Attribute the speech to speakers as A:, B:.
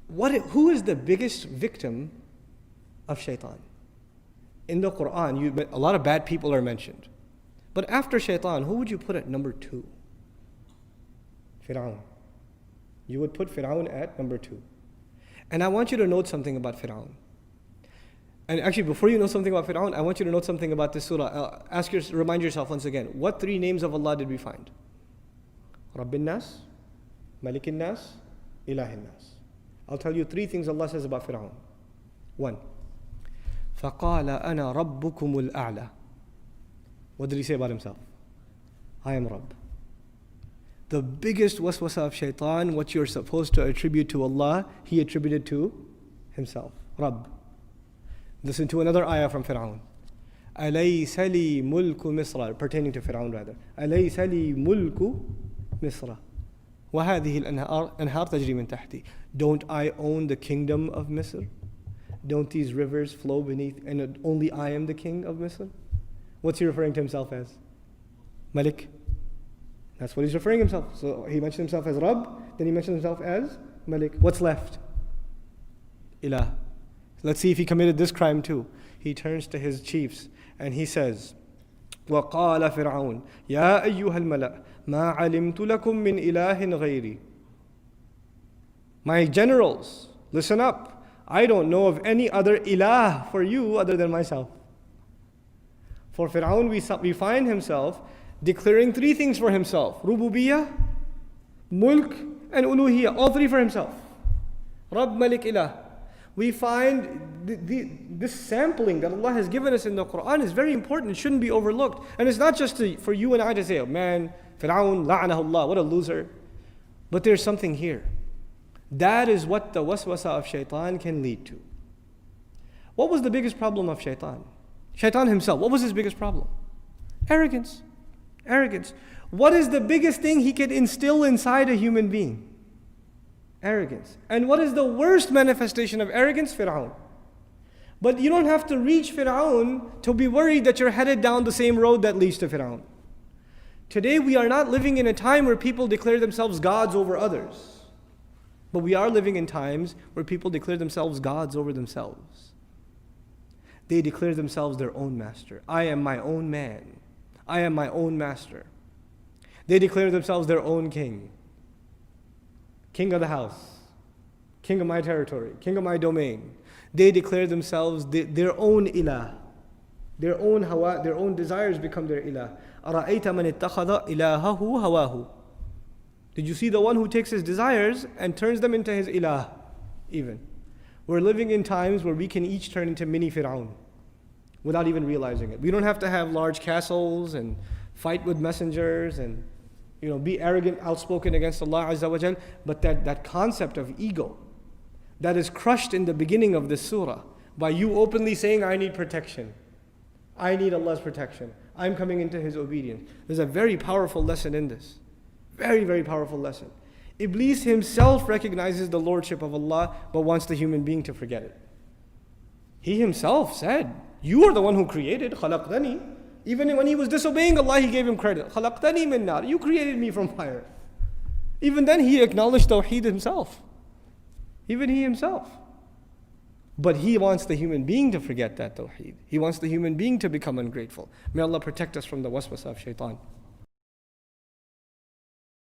A: Who is the biggest victim of shaitan? In the Quran, a lot of bad people are mentioned. But after shaitan, who would you put at number 2? Fir'aun. You would put Fir'aun at number 2. And I want you to note something about Fir'aun. And actually, before you know something about Fir'aun, I want you to note something about this surah. Remind yourself once again, what 3 names of Allah did we find? Rabbin Nas, Malikin Nas, Ilahin Nas. I'll tell you 3 things Allah says about Fir'aun. 1. فَقَالَ أَنَا رَبُّكُمُ الْأَعْلَى. What did he say about himself? I am Rabb. The biggest waswasa of shaitan, what you're supposed to attribute to Allah, he attributed to himself. Rabb. Listen to another ayah from Fir'aun. أَلَيْسَ لِي مُلْكُ مِصْرَ, pertaining to Fir'aun rather. أَلَيْسَ لِي مُلْكُ مِصْرَ وَهَذِهِ الْأَنْهَارُ تَجْرِي مِنْ تَحْتِي. Don't I own the kingdom of Misr? Don't these rivers flow beneath, and only I am the king of Misr? What's he referring to himself as? Malik. That's what he's referring himself. So he mentioned himself as Rabb, then he mentioned himself as Malik. What's left? Ilah. Let's see if he committed this crime too. He turns to his chiefs and he says, وَقَالَ فِرْعَوْنَ يَا أَيُّهَا الْمَلَأ مَا عَلِمْتُ لَكُم مِّنْ إِلَٰهٍ غَيْرِي. My generals, listen up. I don't know of any other ilah for you other than myself. For Fir'aun, we find himself declaring 3 things for himself. Rububiyyah, Mulk, and Uluhiyyah. All 3 for himself. Rabb, Malik, Ilah. We find this sampling that Allah has given us in the Quran is very important. It shouldn't be overlooked. And it's not just for you and I to say, oh man, Fir'aun, la'anahullah, what a loser. But there's something here. That is what the waswasa of shaitan can lead to. What was the biggest problem of shaitan? Shaitan himself, what was his biggest problem? Arrogance. Arrogance. What is the biggest thing he can instill inside a human being? Arrogance. And what is the worst manifestation of arrogance? Fir'aun. But you don't have to reach Fir'aun to be worried that you're headed down the same road that leads to Fir'aun. Today we are not living in a time where people declare themselves gods over others. But we are living in times where people declare themselves gods over themselves. They declare themselves their own master. I am my own man. I am my own master. They declare themselves their own king. King of the house. King of my territory. King of my domain. They declare themselves their own ilah. Their own hawa, their own desires become their ilah. أَرَأَيْتَ مَنِ اتَّخَذَ إِلَهَهُ هَوَاهُ. Did you see the one who takes his desires and turns them into his ilah? Even. We're living in times where we can each turn into mini Fir'aun without even realizing it. We don't have to have large castles and fight with messengers and be arrogant, outspoken against Allah Azza wa Jal. But that concept of ego that is crushed in the beginning of this surah by you openly saying, I need protection. I need Allah's protection. I'm coming into His obedience. There's a very powerful lesson in this. Very, very powerful lesson. Iblis himself recognizes the lordship of Allah but wants the human being to forget it. He himself said, you are the one who created, khalaqtani. Even when he was disobeying Allah, he gave him credit. Khalaqtani min nar. You created me from fire. Even then he acknowledged Tawheed himself. Even he himself. But he wants the human being to forget that Tawheed. He wants the human being to become ungrateful. May Allah protect us from the waswasa of shaitan.